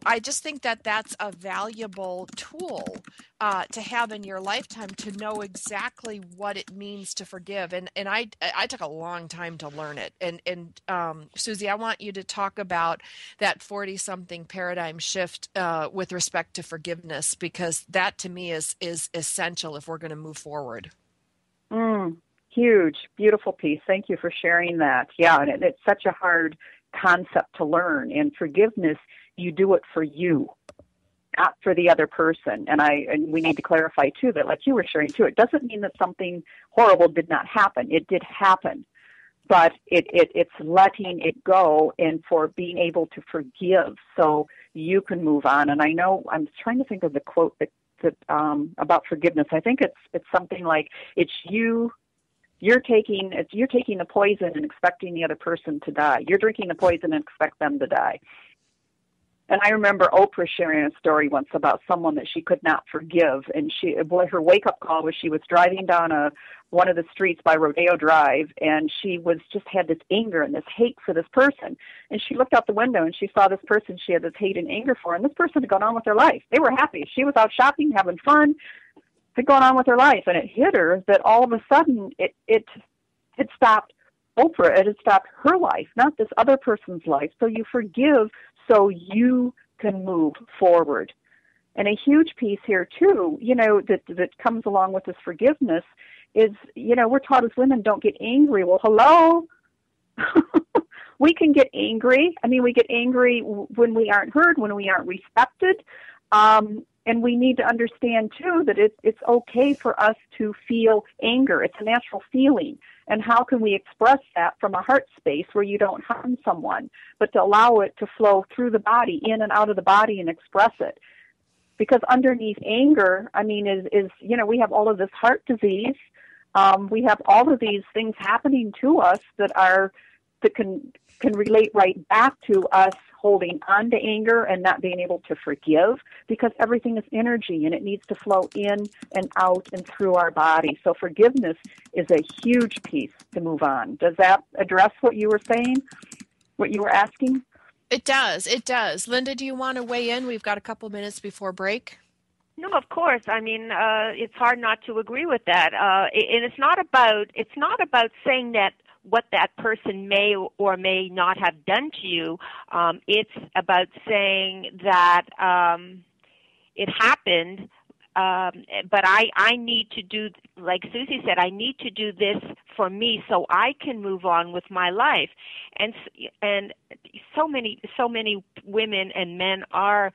I just think that that's a valuable tool to have in your lifetime, to know exactly what it means to forgive. And I took a long time to learn it. And Suzy, I want you to talk about that 40-something paradigm shift with respect to forgiveness, because that to me is essential if we're going to move forward. Huge, beautiful piece. Thank you for sharing that. Yeah, and it's such a hard concept to learn. And forgiveness, you do it for you, not for the other person. And we need to clarify too that, like you were sharing too, it doesn't mean that something horrible did not happen. It did happen, but it's letting it go, and for being able to forgive so you can move on. And I know I'm trying to think of the quote that about forgiveness. I think it's something like, it's you're taking the poison and expecting the other person to die. You're drinking the poison and expect them to die. And I remember Oprah sharing a story once about someone that she could not forgive. And her wake-up call was she was driving down one of the streets by Rodeo Drive, and she had this anger and this hate for this person. And she looked out the window and she saw this person she had this hate and anger for, and this person had gone on with their life. They were happy. She was out shopping, having fun, had gone on with her life. And it hit her that all of a sudden it had stopped Oprah. It had stopped her life, not this other person's life. So you forgive so you can move forward. And a huge piece here too, that comes along with this forgiveness is, we're taught as women, don't get angry. Well, hello. We can get angry. I mean, we get angry when we aren't heard, when we aren't respected. And we need to understand too that it's okay for us to feel anger. It's a natural feeling. And how can we express that from a heart space where you don't harm someone, but to allow it to flow through the body, in and out of the body, and express it? Because underneath anger, I mean, is we have all of this heart disease, we have all of these things happening to us that can relate right back to us holding on to anger and not being able to forgive, because everything is energy and it needs to flow in and out and through our body. So forgiveness is a huge piece to move on. Does that address what you were saying, what you were asking? It does. It does. Linda, do you want to weigh in? We've got a couple minutes before break. No, of course. I mean, it's hard not to agree with that. And it's not about saying that what that person may or may not have done to you. It's about saying that it happened, but I need to do, like Suzy said, I need to do this for me so I can move on with my life. And so many women and men are,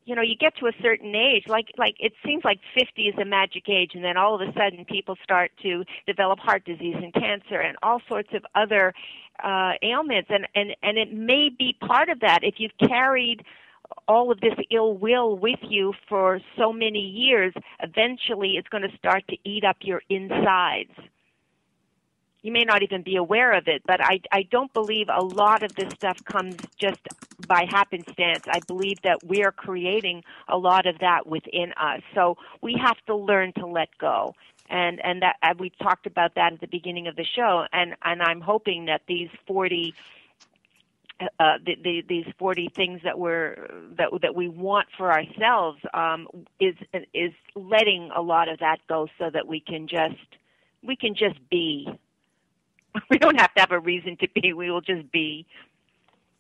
you know, you get to a certain age, like it seems like 50 is a magic age, and then all of a sudden people start to develop heart disease and cancer and all sorts of other ailments, and it may be part of that. If you've carried all of this ill will with you for so many years, eventually it's going to start to eat up your insides. You may not even be aware of it, but I don't believe a lot of this stuff comes just by happenstance. I believe that we are creating a lot of that within us. So we have to learn to let go. And that we talked about that at the beginning of the show. And I'm hoping that these 40 these 40 things that we want for ourselves is letting a lot of that go, so that we can just be. We don't have to have a reason to be. We will just be.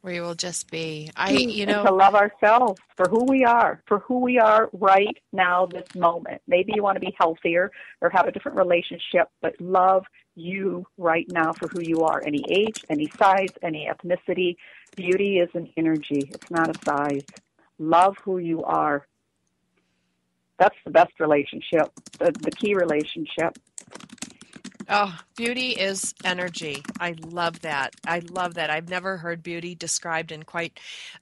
We will just be. And to love ourselves for who we are right now, this moment. Maybe you want to be healthier or have a different relationship, but love you right now for who you are. Any age, any size, any ethnicity. Beauty is an energy. It's not a size. Love who you are. That's the best relationship, the key relationship. Oh, beauty is energy. I love that. I've never heard beauty described in quite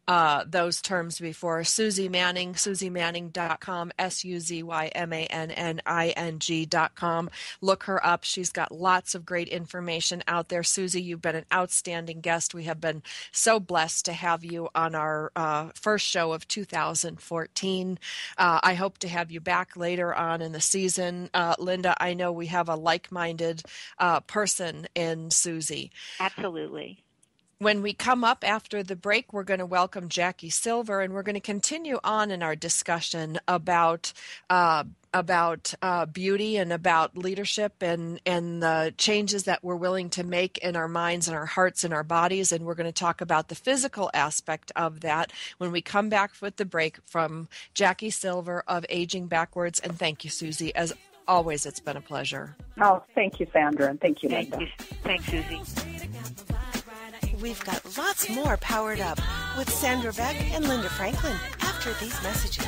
those terms before. Suzy Manning, SuzyManning.com, SuzyManning.com. Look her up. She's got lots of great information out there. Suzy, you've been an outstanding guest. We have been so blessed to have you on our first show of 2014. I hope to have you back later on in the season. Linda, I know we have a like-minded person in Suzy. Absolutely. When we come up after the break, we're going to welcome Jackie Silver, and we're going to continue on in our discussion about beauty and about leadership and the changes that we're willing to make in our minds and our hearts and our bodies. And we're going to talk about the physical aspect of that when we come back with the break from Jackie Silver of Aging Backwards. And thank you, Suzy. As always, it's been a pleasure. Oh, thank you, Sandra, and thank you, Linda. Thanks, Suzy. We've got lots more Powered Up with Sandra Beck and Linda Franklin after these messages.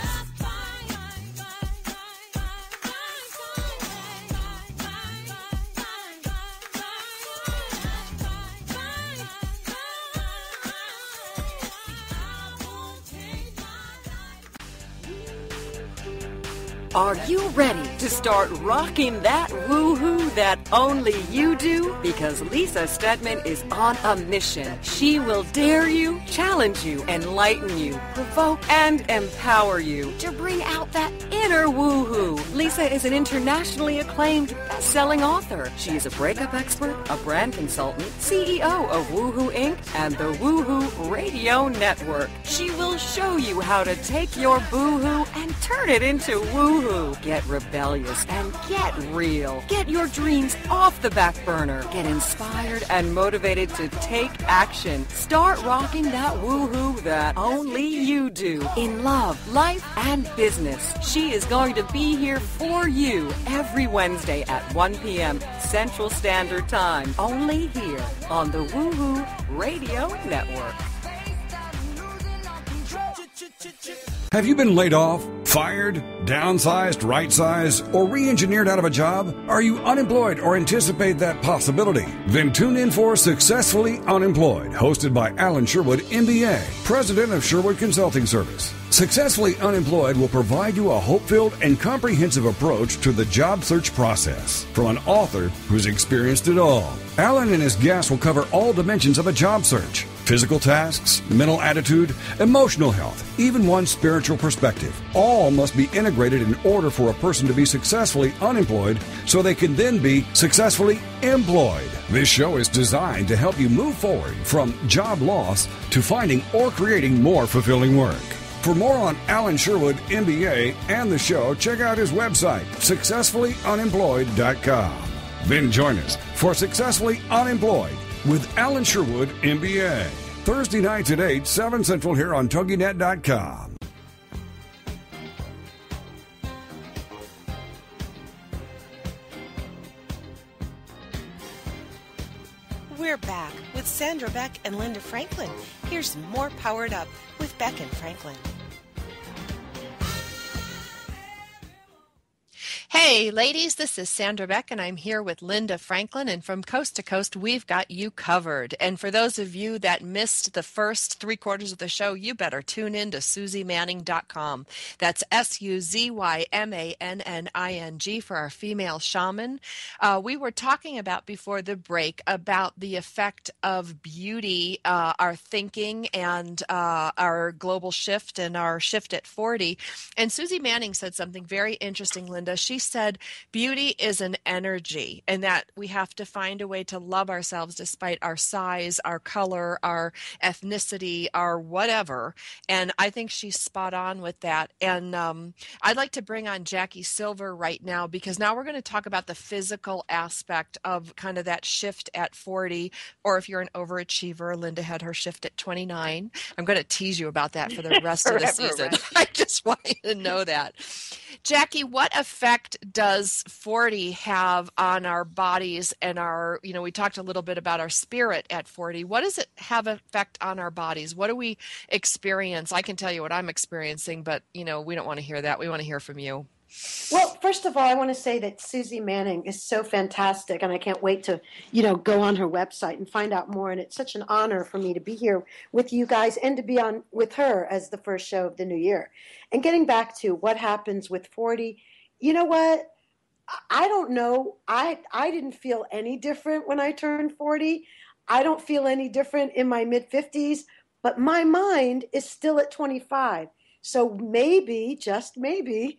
Are you ready to start rocking that woo-hoo that only you do? Because Lisa Stedman is on a mission. She will dare you, challenge you, enlighten you, provoke, and empower you to bring out that inner woo-hoo. Lisa is an internationally acclaimed best-selling author. She is a breakup expert, a brand consultant, CEO of Woohoo Inc. and the Woohoo Radio Network. She will show you how to take your boo-hoo and turn it into woo-hoo. Get rebellious and get real. Get your dreams off the back burner. Get inspired and motivated to take action. Start rocking that woohoo that only you do in love, life, and business. She is going to be here for you every Wednesday at 1 p.m. Central Standard Time. Only here on the Woohoo Radio Network. Have you been laid off? Fired, downsized, right-sized, or re-engineered out of a job? Are you unemployed or anticipate that possibility? Then tune in for Successfully Unemployed, hosted by Alan Sherwood, MBA, president of Sherwood Consulting Service. Successfully Unemployed will provide you a hope-filled and comprehensive approach to the job search process from an author who's experienced it all. Alan and his guests will cover all dimensions of a job search: physical tasks, mental attitude, emotional health, even one's spiritual perspective. All must be integrated in order for a person to be successfully unemployed so they can then be successfully employed. This show is designed to help you move forward from job loss to finding or creating more fulfilling work. For more on Alan Sherwood, MBA, and the show, check out his website, successfullyunemployed.com. Then join us for Successfully Unemployed with Alan Sherwood, MBA. Thursday nights at 8, 7 Central here on TogiNet.com. We're back with Sandra Beck and Linda Franklin. Here's more Powered Up with Beck and Franklin. Hey, ladies, this is Sandra Beck, and I'm here with Linda Franklin, and from coast to coast, we've got you covered. And for those of you that missed the first 3/4 of the show, you better tune in to SuzyManning.com. That's SuzyManning for our female shaman. We were talking about before the break about the effect of beauty, our thinking, and our global shift and our shift at 40. And Suzy Manning said something very interesting, Linda. She said beauty is an energy, and that we have to find a way to love ourselves despite our size, our color, our ethnicity, our whatever. And I think she's spot on with that. And I'd like to bring on Jackie Silver right now, because now we're going to talk about the physical aspect of kind of that shift at 40, or if you're an overachiever, Linda had her shift at 29. I'm going to tease you about that for the rest of the season. Right? I just want you to know that. Jackie, what effect does 40 have on our bodies and our, we talked a little bit about our spirit at 40. What does it have effect on our bodies? What do we experience? I can tell you what I'm experiencing, but, we don't want to hear that. We want to hear from you. Well, first of all, I want to say that Suzy Manning is so fantastic, and I can't wait to, go on her website and find out more. And it's such an honor for me to be here with you guys and to be on with her as the first show of the new year. And getting back to what happens with 40, you know what? I don't know. I didn't feel any different when I turned 40. I don't feel any different in my mid-50s, but my mind is still at 25. So maybe, just maybe,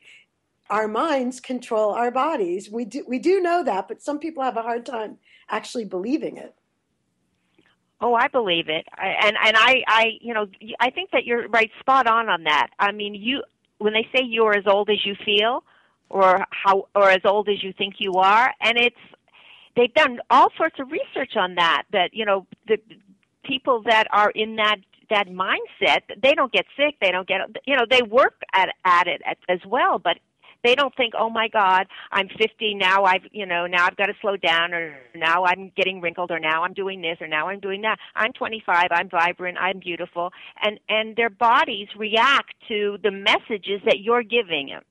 our minds control our bodies. We do know that, but some people have a hard time actually believing it. Oh, I believe it, I think that you're right, spot on that. I mean, when they say you're as old as you feel, or as old as you think you are, and they've done all sorts of research on that. That the people that are in that mindset, they don't get sick, they don't get, they work at it as well, but they don't think, oh my God, I'm 50 now. Now I've got to slow down, or now I'm getting wrinkled, or now I'm doing this, or now I'm doing that. I'm 25. I'm vibrant. I'm beautiful, and their bodies react to the messages that you're giving them.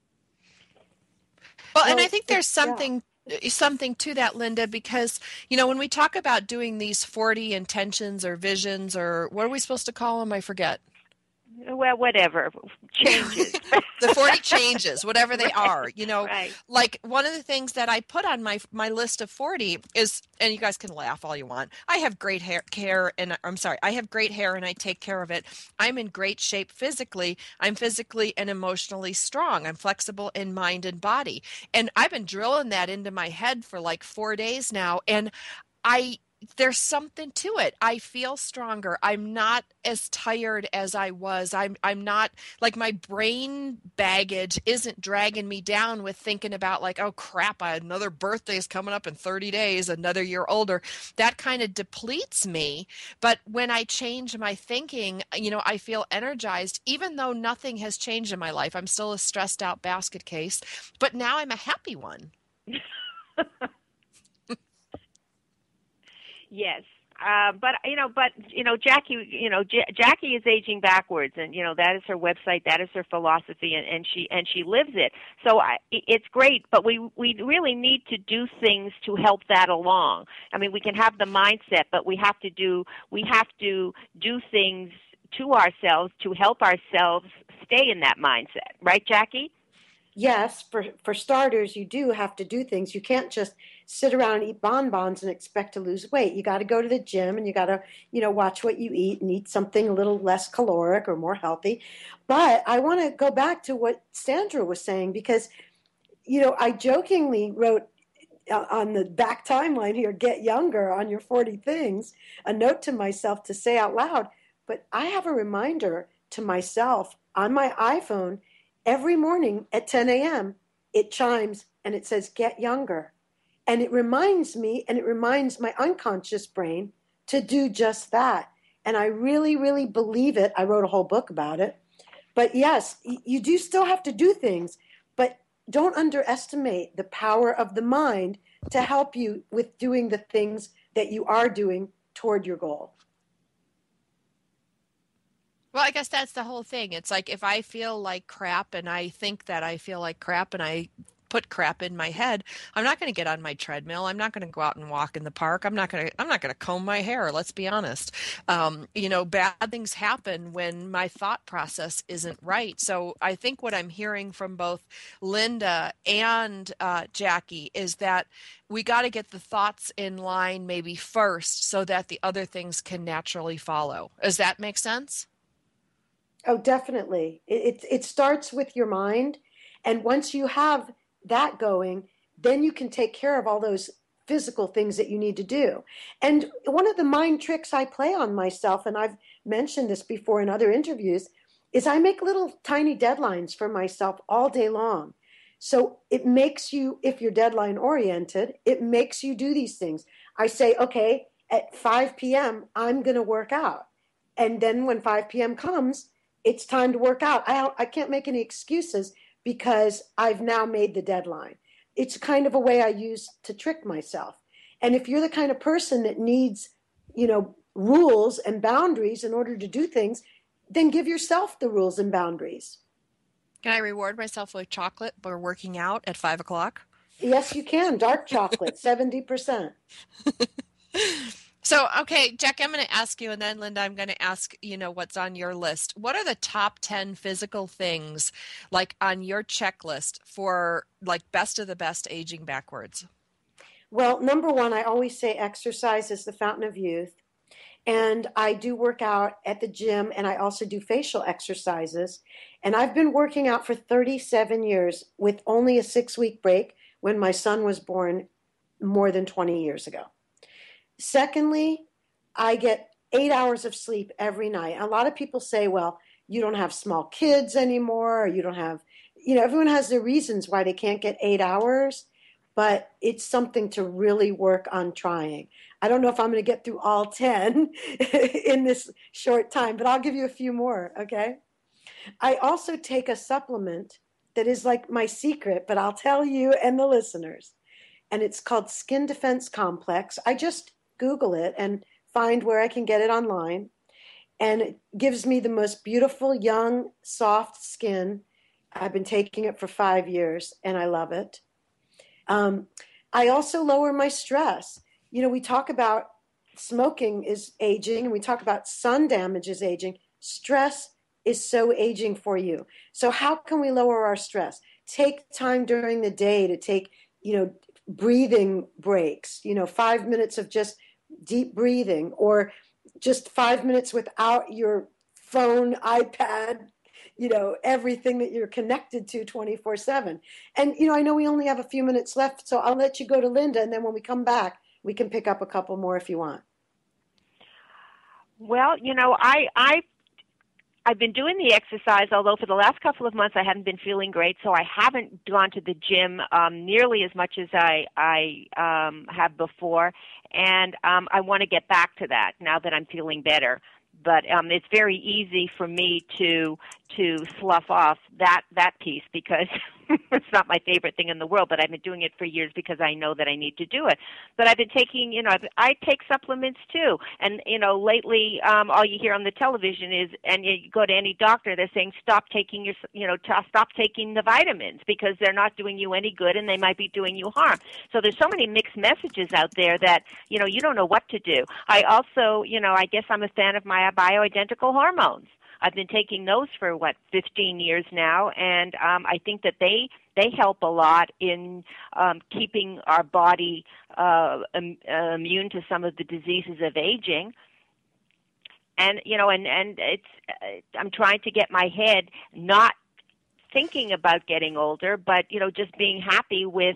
Well, and I think there's something to that, Linda, because when we talk about doing these 40 intentions or visions, or what are we supposed to call them? I forget. Well, whatever. Changes. The 40 changes, whatever they are, Right. Like one of the things that I put on my list of 40 is, and you guys can laugh all you want, I have great hair and I take care of it. I'm in great shape physically. I'm physically and emotionally strong. I'm flexible in mind and body. And I've been drilling that into my head for like 4 days now. And there's something to it. I feel stronger. I'm not as tired as I was. I'm not, like, my brain baggage isn't dragging me down with thinking about like, oh crap, another birthday is coming up in 30 days, another year older. That kind of depletes me. But when I change my thinking, I feel energized, even though nothing has changed in my life. I'm still a stressed out basket case, but now I'm a happy one. Yes, Jackie is aging backwards, and that is her website, that is her philosophy, and she lives it. So it's great, but we really need to do things to help that along. I mean, we can have the mindset, but we have to do things to ourselves to help ourselves stay in that mindset, right, Jackie? Yes, for starters, you do have to do things. You can't just sit around and eat bonbons and expect to lose weight. You got to go to the gym, and you got to, watch what you eat and eat something a little less caloric or more healthy. But I want to go back to what Sandra was saying, because, I jokingly wrote on the back timeline here, get younger on your 40 things, a note to myself to say out loud. But I have a reminder to myself on my iPhone. Every morning at 10 a.m., it chimes and it says, get younger. And it reminds me, and it reminds my unconscious brain to do just that. And I really, really believe it. I wrote a whole book about it. But yes, you do still have to do things, but don't underestimate the power of the mind to help you with doing the things that you are doing toward your goal. Well, I guess that's the whole thing. It's like if I feel like crap and I think that I feel like crap and I put crap in my head, I'm not going to get on my treadmill. I'm not going to go out and walk in the park. I'm not going to comb my hair. Let's be honest. Bad things happen when my thought process isn't right. So I think what I'm hearing from both Linda and Jackie is that we got to get the thoughts in line maybe first so that the other things can naturally follow. Does that make sense? Oh, definitely. It starts with your mind. And once you have that going, then you can take care of all those physical things that you need to do. And one of the mind tricks I play on myself, and I've mentioned this before in other interviews, is I make little tiny deadlines for myself all day long. So it makes you, if you're deadline oriented, it makes you do these things. I say, okay, at 5 p.m., I'm going to work out. And then when 5 p.m. comes, it's time to work out. I can't make any excuses because I've now made the deadline. It's kind of a way I use to trick myself. And if you're the kind of person that needs, rules and boundaries in order to do things, then give yourself the rules and boundaries. Can I reward myself with chocolate for working out at 5 o'clock? Yes, you can. Dark chocolate, 70%. So, okay, Jackie, I'm going to ask you, and then Linda, I'm going to ask, what's on your list. What are the top 10 physical things, like on your checklist for like best of the best aging backwards? Well, number one, I always say exercise is the fountain of youth. And I do work out at the gym, and I also do facial exercises. And I've been working out for 37 years with only a 6-week break when my son was born more than 20 years ago. Secondly, I get 8 hours of sleep every night. A lot of people say, well, you don't have small kids anymore, or you don't have, everyone has their reasons why they can't get 8 hours, but it's something to really work on trying. I don't know if I'm going to get through all 10 in this short time, but I'll give you a few more, okay? I also take a supplement that is like my secret, but I'll tell you and the listeners. And it's called Skin Defense Complex. I just Google it and find where I can get it online. And it gives me the most beautiful, young, soft skin. I've been taking it for 5 years, and I love it. I also lower my stress. We talk about smoking is aging, and we talk about sun damage is aging. Stress is so aging for you. So how can we lower our stress? Take time during the day to take, breathing breaks, 5 minutes of just deep breathing, or just 5 minutes without your phone, iPad, everything that you're connected to 24/7. And, I know we only have a few minutes left, so I'll let you go to Linda, and then when we come back, we can pick up a couple more if you want. Well, I've been doing the exercise, although for the last couple of months I hadn't been feeling great, so I haven't gone to the gym nearly as much as I have before, and I want to get back to that now that I'm feeling better. But it's very easy for me to to slough off that piece because it's not my favorite thing in the world, but I've been doing it for years because I know that I need to do it. But I've been taking, I take supplements too. And, lately all you hear on the television is, and you go to any doctor, they're saying stop taking stop taking the vitamins because they're not doing you any good and they might be doing you harm. So there's so many mixed messages out there that, you don't know what to do. I also, I guess I'm a fan of my bioidentical hormones. I've been taking those for 15 years now, and I think that they help a lot in keeping our body immune to some of the diseases of aging. And and it's I'm trying to get my head not thinking about getting older, but just being happy with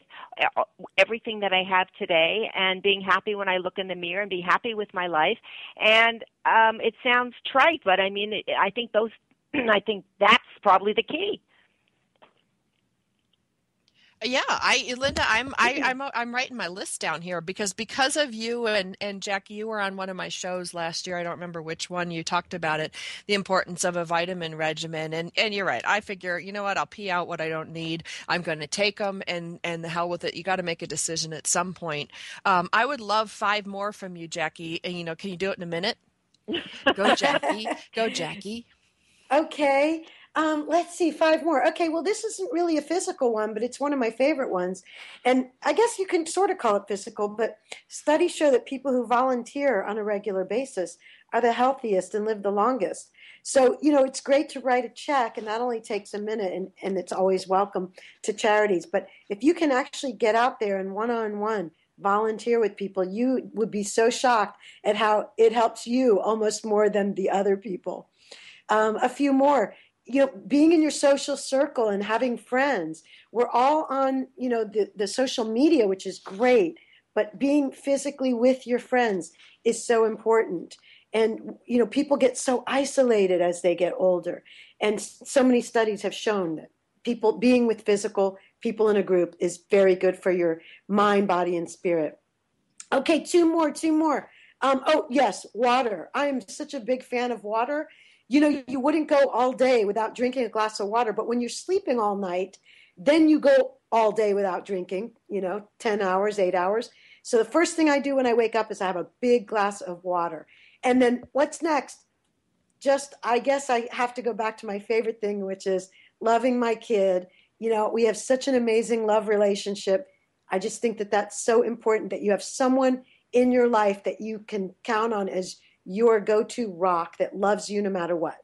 everything that I have today, and being happy when I look in the mirror, and be happy with my life. And it sounds trite, but I mean, I think that's probably the key. Yeah, Linda, I'm writing my list down here because of you and Jackie, you were on one of my shows last year. I don't remember which one. You talked about it, the importance of a vitamin regimen, and you're right. I figure, you know what, I'll pee out what I don't need. I'm going to take them, and the hell with it. You got to make a decision at some point. I would love 5 more from you, Jackie. And can you do it in a minute? Go, Jackie. Go, Jackie. Okay. Let's see, 5 more. Okay, well, this isn't really a physical one, but it's one of my favorite ones. And I guess you can sort of call it physical, but studies show that people who volunteer on a regular basis are the healthiest and live the longest. So, it's great to write a check, and that only takes a minute, and it's always welcome to charities. But if you can actually get out there and one-on-one volunteer with people, you would be so shocked at how it helps you almost more than the other people. A few more. Being in your social circle and having friends. We're all on, the social media, which is great, but being physically with your friends is so important. And, people get so isolated as they get older. And so many studies have shown that being with people in a group is very good for your mind, body, and spirit. Okay, two more. Oh, yes, water. I am such a big fan of water. You wouldn't go all day without drinking a glass of water, but when you're sleeping all night, then you go all day without drinking, 10 hours, 8 hours. So the first thing I do when I wake up is I have a big glass of water. And then what's next? I guess I have to go back to my favorite thing, which is loving my kid. We have such an amazing love relationship. I just think that that's so important, that you have someone in your life that you can count on as your go-to rock that loves you no matter what.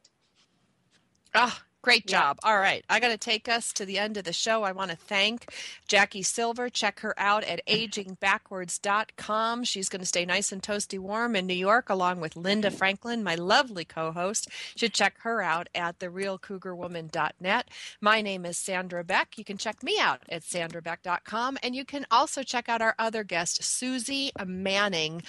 Ah, great job. All right. I got to take us to the end of the show. I want to thank Jackie Silver. Check her out at agingbackwards.com. She's going to stay nice and toasty warm in New York, along with Linda Franklin, my lovely co-host. You should check her out at therealcougarwoman.net. My name is Sandra Beck. You can check me out at sandrabeck.com. And you can also check out our other guest, Suzy Manning.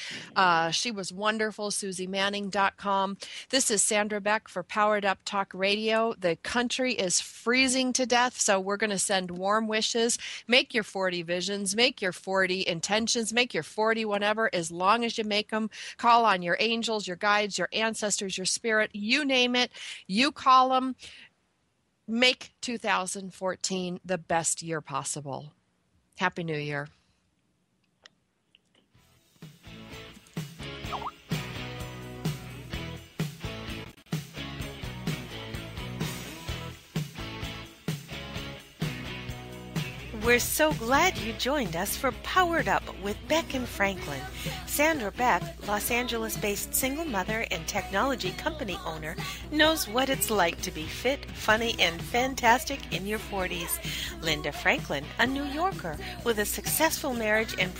She was wonderful, suzymanning.com. This is Sandra Beck for Powered Up Talk Radio. The country is freezing to death, so we're going to send warm wishes. Make your 40 visions, make your 40 intentions, make your 40 whatever, as long as you make them. Call on your angels, your guides, your ancestors, your spirit, you name it, you call them. Make 2014 the best year possible. Happy New Year. We're so glad you joined us for Powered Up with Beck and Franklin. Sandra Beck, Los Angeles-based single mother and technology company owner, knows what it's like to be fit, funny, and fantastic in your 40s. Linda Franklin, a New Yorker with a successful marriage and